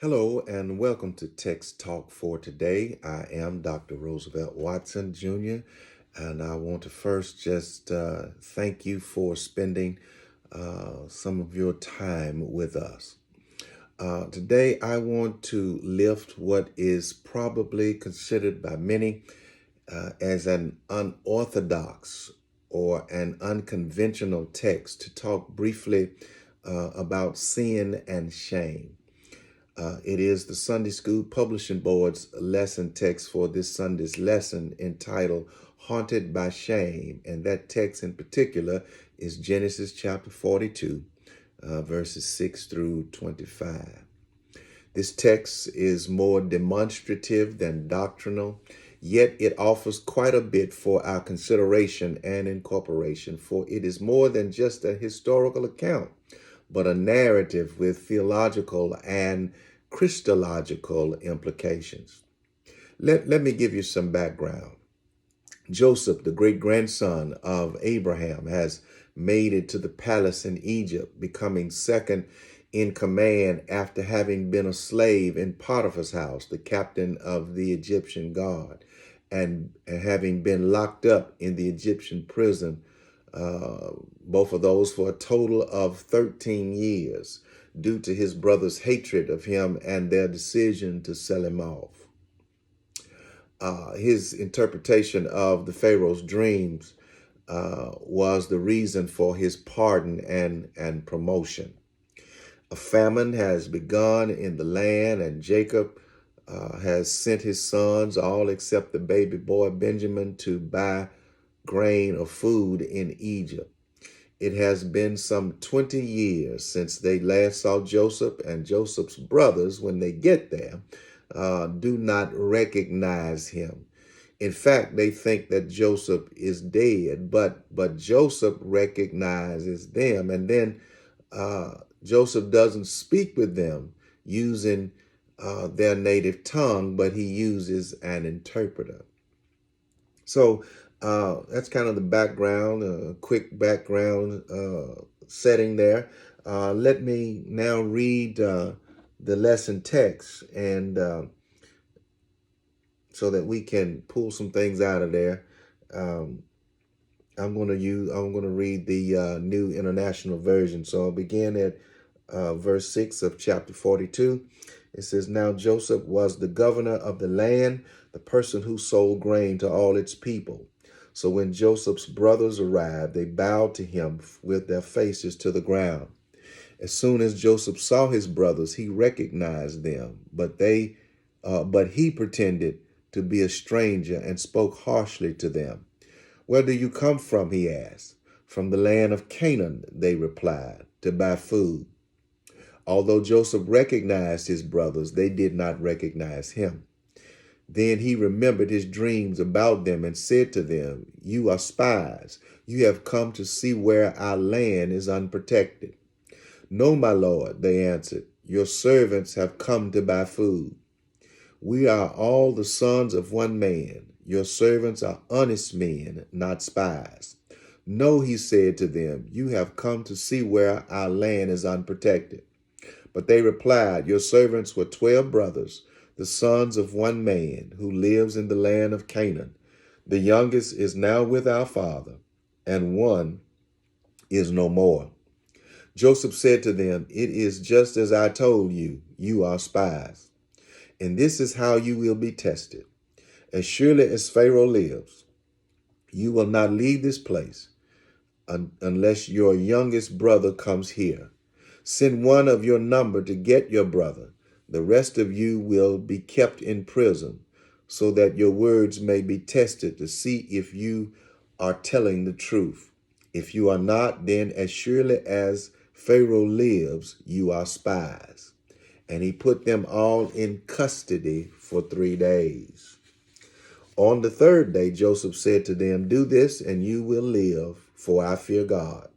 Hello and welcome to Text Talk for today. I am Dr. Roosevelt Watson Jr., and I want to first just thank you for spending some of your time with us. Today, I want to lift what is probably considered by many as an unorthodox or an unconventional text to talk briefly about sin and shame. It is the Sunday School Publishing Board's lesson text for this Sunday's lesson entitled Haunted by Shame. And that text in particular is Genesis chapter 42, verses 6 through 25. This text is more demonstrative than doctrinal, yet it offers quite a bit for our consideration and incorporation, for it is more than just a historical account, but a narrative with theological and Christological implications. Let me give you some background. Joseph, the great grandson of Abraham, has made it to the palace in Egypt, becoming second in command after having been a slave in Potiphar's house, the captain of the Egyptian guard, and having been locked up in the Egyptian prison, both of those for a total of 13 years, due to his brother's hatred of him and their decision to sell him off. His interpretation of the Pharaoh's dreams was the reason for his pardon and promotion. A famine has begun in the land, and Jacob has sent his sons, all except the baby boy Benjamin, to buy grain or food in Egypt. It has been some 20 years since they last saw Joseph, and Joseph's brothers, when they get there, do not recognize him. In fact, they think that Joseph is dead, but Joseph recognizes them, and then Joseph doesn't speak with them using their native tongue, but he uses an interpreter. So that's kind of the background, a quick background setting there. Let me now read the lesson text, and so that we can pull some things out of there. I'm going to read the New International Version. So I'll begin at verse 6 of chapter 42. It says, "Now Joseph was the governor of the land, the person who sold grain to all its people. So when Joseph's brothers arrived, they bowed to him with their faces to the ground. As soon as Joseph saw his brothers, he recognized them, but he pretended to be a stranger and spoke harshly to them. 'Where do you come from?' he asked. 'From the land of Canaan,' they replied, 'to buy food.' Although Joseph recognized his brothers, they did not recognize him. Then he remembered his dreams about them and said to them, 'You are spies. You have come to see where our land is unprotected.' 'No, my lord,' they answered. 'Your servants have come to buy food.' 'We are all the sons of one man. Your servants are honest men, not spies.' 'No,' he said to them, 'you have come to see where our land is unprotected.' But they replied, 'Your servants were 12 brothers, the sons of one man, who lives in the land of Canaan. The youngest is now with our father, and one is no more.' Joseph said to them, 'It is just as I told you, you are spies. And this is how you will be tested. As surely as Pharaoh lives, you will not leave this place unless your youngest brother comes here. Send one of your number to get your brother. The rest of you will be kept in prison, so that your words may be tested to see if you are telling the truth. If you are not, then as surely as Pharaoh lives, you are spies.' And he put them all in custody for 3 days. On the third day, Joseph said to them, 'Do this, and you will live, for I fear God.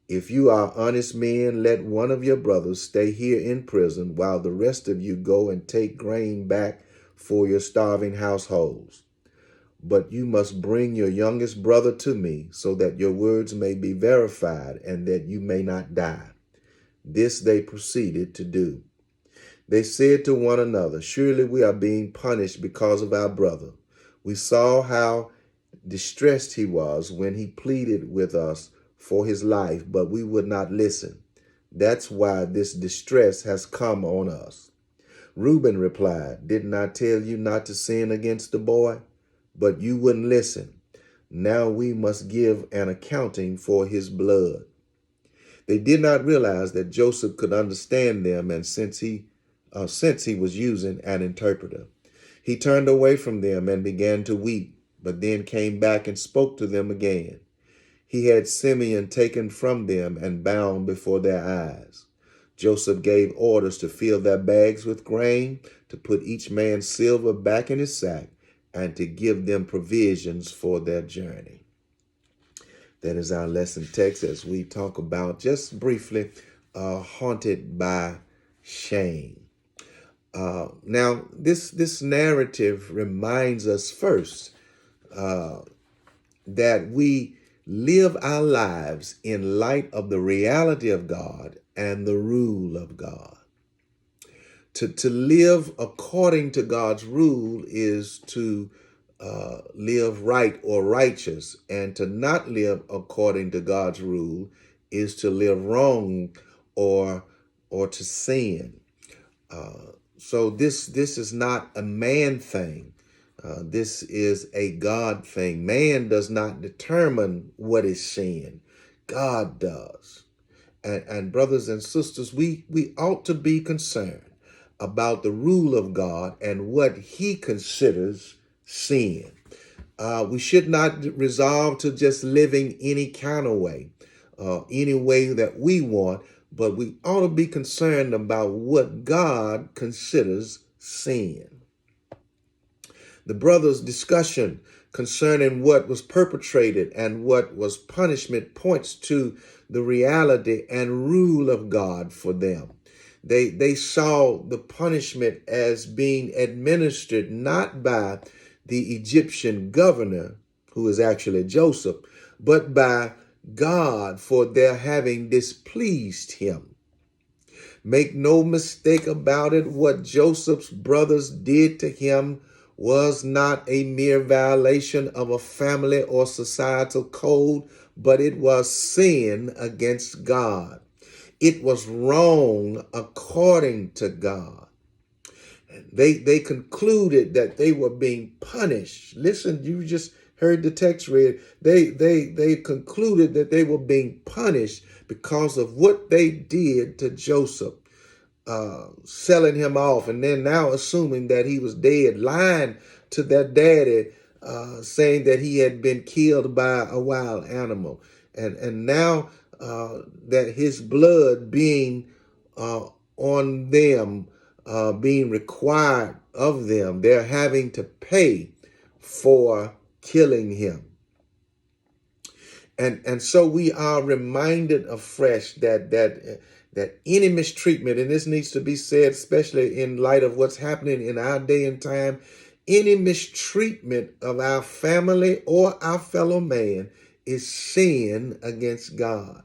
If you are honest men, let one of your brothers stay here in prison, while the rest of you go and take grain back for your starving households. But you must bring your youngest brother to me, so that your words may be verified and that you may not die.' This they proceeded to do. They said to one another, surely we are being punished because of our brother. We saw how distressed he was when he pleaded with us for his life, but we would not listen. That's why this distress has come on us. Reuben replied, didn't I tell you not to sin against the boy? But you wouldn't listen. Now we must give an accounting for his blood. They did not realize that Joseph could understand them, and since he was using an interpreter. He turned away from them and began to weep, but then came back and spoke to them again. He had Simeon taken from them and bound before their eyes. Joseph gave orders to fill their bags with grain, to put each man's silver back in his sack, and to give them provisions for their journey. That is our lesson text as we talk about, just briefly, haunted by shame. Now, this narrative reminds us first that we live our lives in light of the reality of God and the rule of God. To live according to God's rule is to live right or righteous, and to not live according to God's rule is to live wrong or to sin. So this is not a man thing. This is a God thing. Man does not determine what is sin. God does. And brothers and sisters, we ought to be concerned about the rule of God and what he considers sin. We should not resolve to just living any kind of way, any way that we want, but we ought to be concerned about what God considers sin. The brothers' discussion concerning what was perpetrated and what was punishment points to the reality and rule of God for them. They saw the punishment as being administered not by the Egyptian governor, who is actually Joseph, but by God for their having displeased him. Make no mistake about it, what Joseph's brothers did to him was not a mere violation of a family or societal code, but it was sin against God. It was wrong according to God. They concluded that they were being punished. Listen, you just heard the text read. They concluded that they were being punished because of what they did to Joseph, selling him off, and then now assuming that he was dead, lying to their daddy, saying that he had been killed by a wild animal, and now that his blood being on them, being required of them, they're having to pay for killing him. And so we are reminded afresh that any mistreatment, and this needs to be said, especially in light of what's happening in our day and time, any mistreatment of our family or our fellow man is sin against God.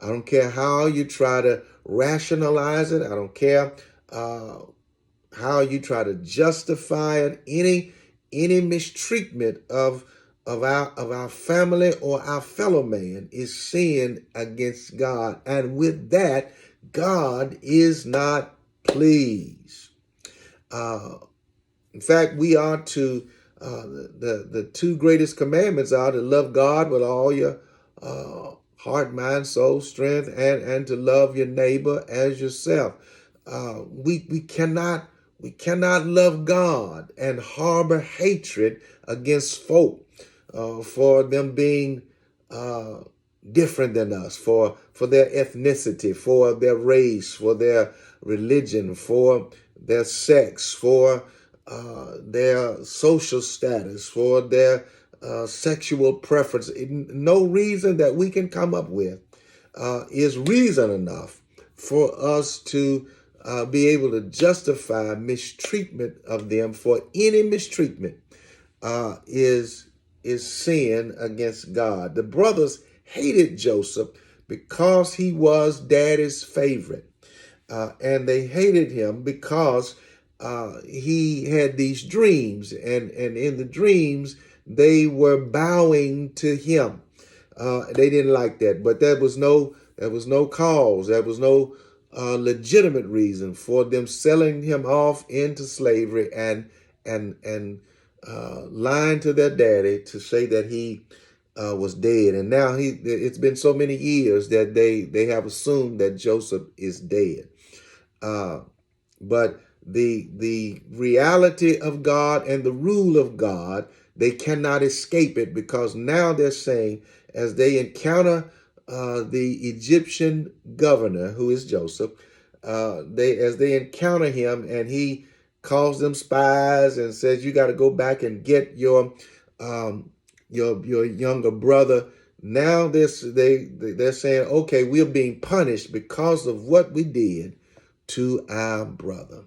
I don't care how you try to rationalize it. I don't care how you try to justify it. Any mistreatment of our family or our fellow man is sin against God. And with that, God is not pleased. In fact, we are to, the two greatest commandments are to love God with all your heart, mind, soul, strength, and to love your neighbor as yourself. We cannot love God and harbor hatred against folk for them being different than us, for their ethnicity, for their race, for their religion, for their sex, for their social status, for their sexual preference. No reason that we can come up with is reason enough for us to be able to justify mistreatment of them. For any mistreatment is sin against God. The brothers hated Joseph because he was daddy's favorite. and they hated him because he had these dreams, and in the dreams they were bowing to him. They didn't like that, but there was no cause, there was no legitimate reason for them selling him off into slavery and lying to their daddy to say that he was dead. And now it's been so many years that they have assumed that Joseph is dead. Uh, but the reality of God and the rule of God, they cannot escape it, because now they're saying, as they encounter the Egyptian governor, who is Joseph, as they encounter him, and he calls them spies and says, "You got to go back and get your younger brother." Now they're saying, "Okay, we're being punished because of what we did to our brother."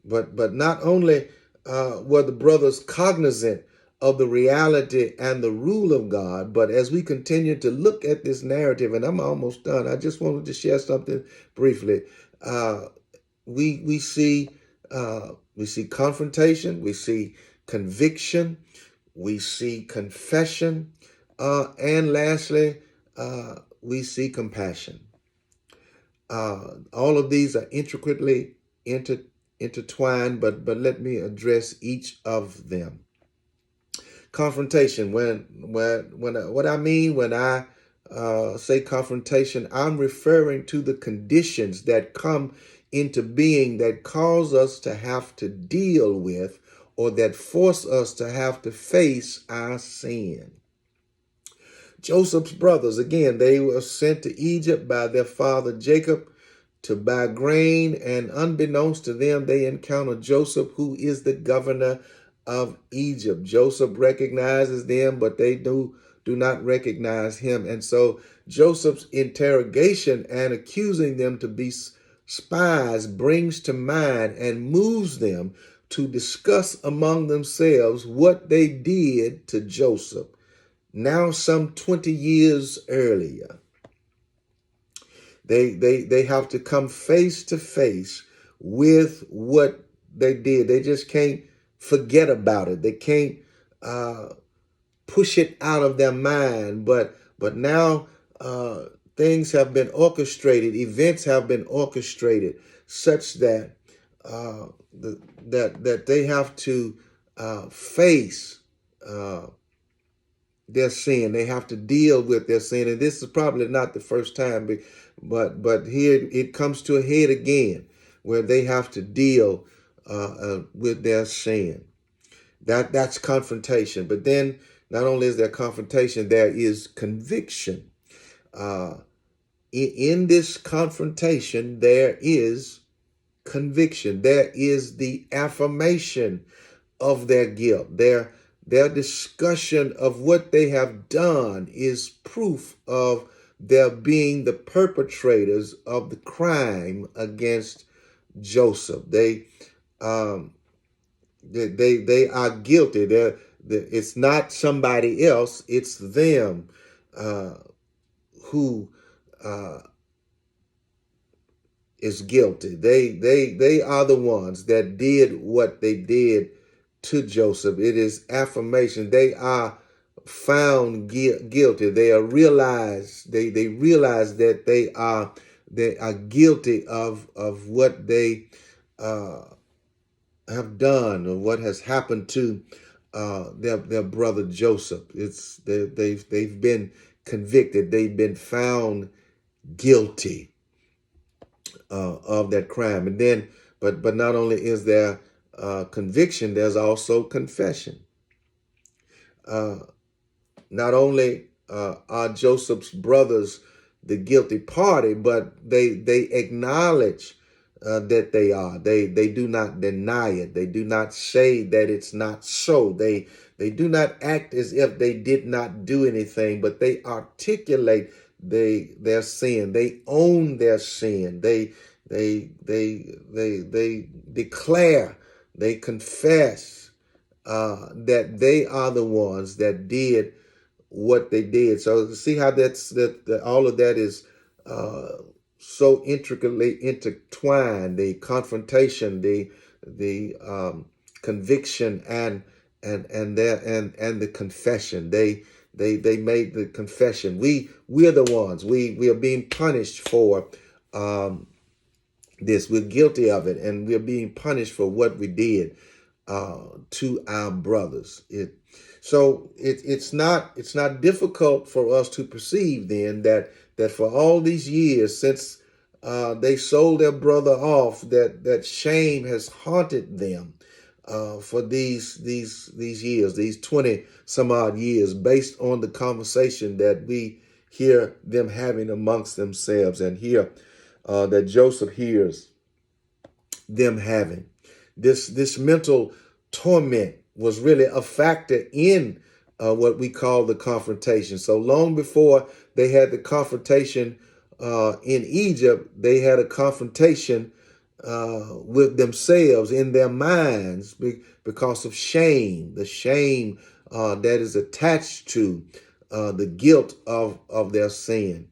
But not only were the brothers cognizant of the reality and the rule of God, but as we continue to look at this narrative, and I'm almost done, I just wanted to share something briefly. We see confrontation, we see conviction, we see confession, and lastly, we see compassion. All of these are intricately intertwined, but let me address each of them. Confrontation. What I mean when I say confrontation, I'm referring to the conditions that come into being that cause us to have to deal with, or that force us to have to face our sin. Joseph's brothers, again, they were sent to Egypt by their father Jacob to buy grain, and unbeknownst to them, they encounter Joseph, who is the governor of Egypt. Joseph recognizes them, but they do not recognize him. And so Joseph's interrogation and accusing them to be spies brings to mind and moves them to discuss among themselves what they did to Joseph, now some 20 years earlier. They have to come face to face with what they did. They just can't forget about it. They can't push it out of their mind. But now things have been orchestrated. Events have been orchestrated such that that they have to face their sin. They have to deal with their sin, and this is probably not the first time, but here it comes to a head again, where they have to deal with their sin. That's confrontation. But then, not only is there confrontation, there is conviction. In this confrontation, there is conviction. There is the affirmation of their guilt. Their discussion of what they have done is proof of their being the perpetrators of the crime against Joseph. They are guilty. It's not somebody else. It's them who is guilty. They are the ones that did what they did to Joseph. It is affirmation. They are found guilty. They are realized. They realize that they are guilty of what they have done, or what has happened to their brother Joseph. They've been convicted. They've been found guilty of that crime. And then, but not only is there conviction, there's also confession. Not only are Joseph's brothers the guilty party, but they acknowledge that they are. They do not deny it. They do not say that it's not so. They do not act as if they did not do anything, but they articulate their sin. They own their sin. They declare, they confess that they are the ones that did what they did. So see how that all of that is so intricately intertwined. The confrontation, the conviction, and the confession. They made the confession. We're the ones. We are being punished for um, this. We're guilty of it, and we're being punished for what we did to our brothers. It's not difficult for us to perceive then that for all these years since they sold their brother off, that shame has haunted them for these years, these 20 some odd years, based on the conversation that we hear them having amongst themselves, and hear that Joseph hears them having. This mental torment was really a factor in what we call the confrontation. So long before they had the confrontation in Egypt, they had a confrontation with themselves in their minds because of shame, the shame that is attached to the guilt of their sin.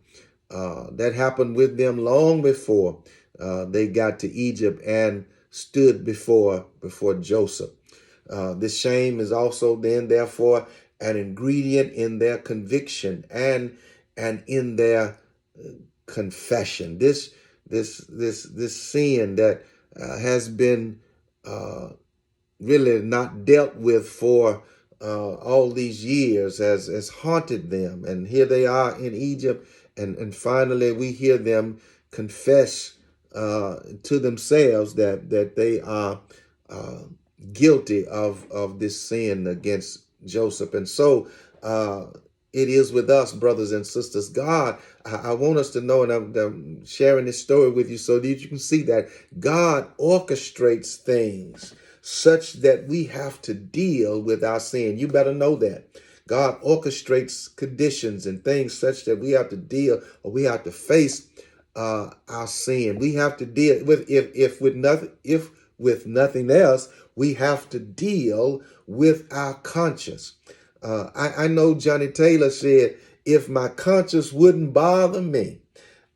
That happened with them long before they got to Egypt and stood before Joseph. This shame is also then, therefore, an ingredient in their conviction and in their confession. This sin that has been really not dealt with for all these years has haunted them. And here they are in Egypt, and finally we hear them confess to themselves that they are guilty of this sin against Joseph. And so it is with us, brothers and sisters. God, I want us to know, and I'm sharing this story with you so that you can see that God orchestrates things such that we have to deal with our sin. You better know that. God orchestrates conditions and things such that we have to deal, or we have to face our sin. We have to deal with, if with nothing else, we have to deal with our conscience. I know Johnny Taylor said, if my conscience wouldn't bother me,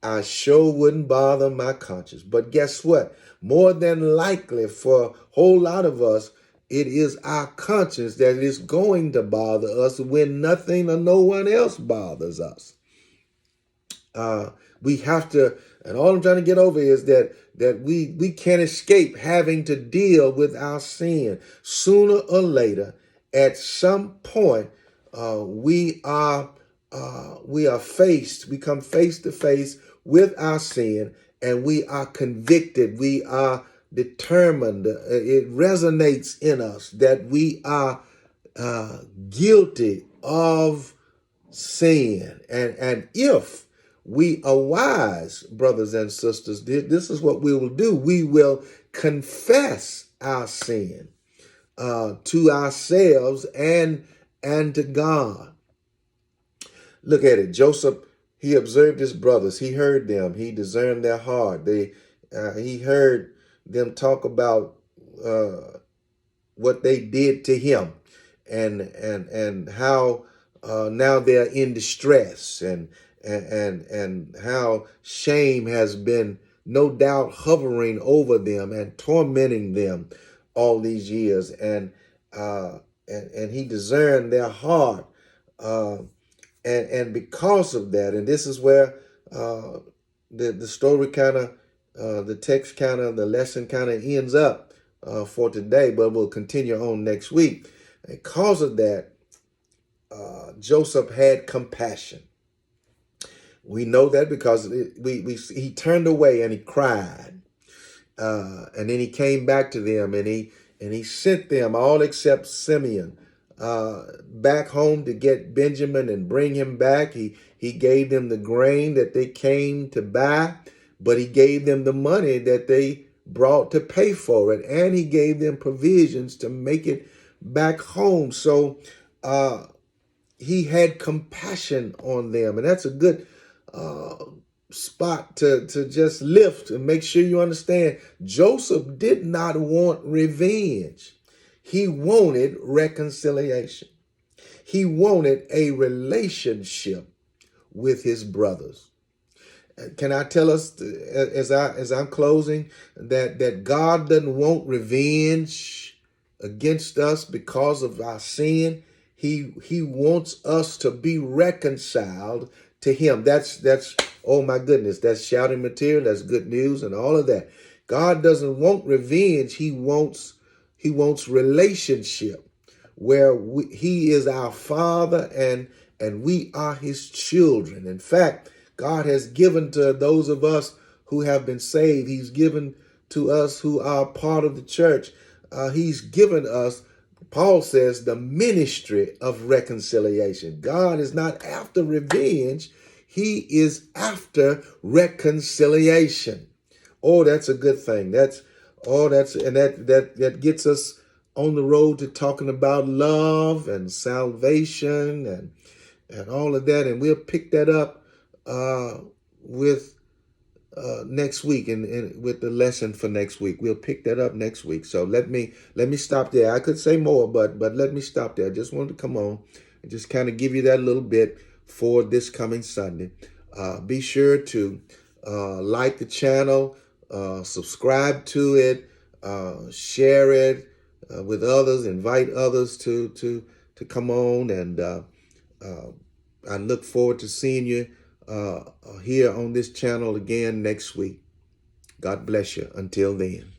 I sure wouldn't bother my conscience. But guess what? More than likely, for a whole lot of us, it is our conscience that is going to bother us when nothing or no one else bothers us. We have to, and all I'm trying to get over is that we can't escape having to deal with our sin. Sooner or later, at some point, we come face to face with our sin, and we are convicted. We are determined. It resonates in us that we are guilty of sin. And if we are wise, brothers and sisters, this is what we will do. We will confess our sin to ourselves and to God. Look at it. Joseph, he observed his brothers. He heard them. He discerned their heart. He heard them talk about what they did to him, and how now they're in distress, and how shame has been no doubt hovering over them and tormenting them all these years, and he discerned their heart, and because of that, and this is where the story kind of, the text kind of, the lesson kind of ends up for today, but we'll continue on next week. Because of that, Joseph had compassion. We know that because he turned away and he cried, and then he came back to them, and he sent them, all except Simeon, back home to get Benjamin and bring him back. He gave them the grain that they came to buy, but he gave them the money that they brought to pay for it, and he gave them provisions to make it back home. So he had compassion on them, and that's a good spot to just lift and make sure you understand. Joseph did not want revenge. He wanted reconciliation. He wanted a relationship with his brothers. Can I tell us, as I'm closing, that God doesn't want revenge against us because of our sin. He wants us to be reconciled to Him. That's oh my goodness, that's shouting material. That's good news and all of that. God doesn't want revenge. He wants relationship where He is our Father and we are His children. In fact, God has given to those of us who have been saved. He's given to us who are part of the church. He's given us, Paul says, the ministry of reconciliation. God is not after revenge. He is after reconciliation. Oh, that's a good thing. That gets us on the road to talking about love and salvation and all of that. And we'll pick that up with next week and with the lesson for next week. We'll pick that up next week. So let me stop there. I could say more, but let me stop there. I just wanted to come on and just kind of give you that little bit for this coming Sunday. Be sure to like the channel, subscribe to it, share it with others, invite others to come on, and I look forward to seeing you here on this channel again next week. God bless you. Until then.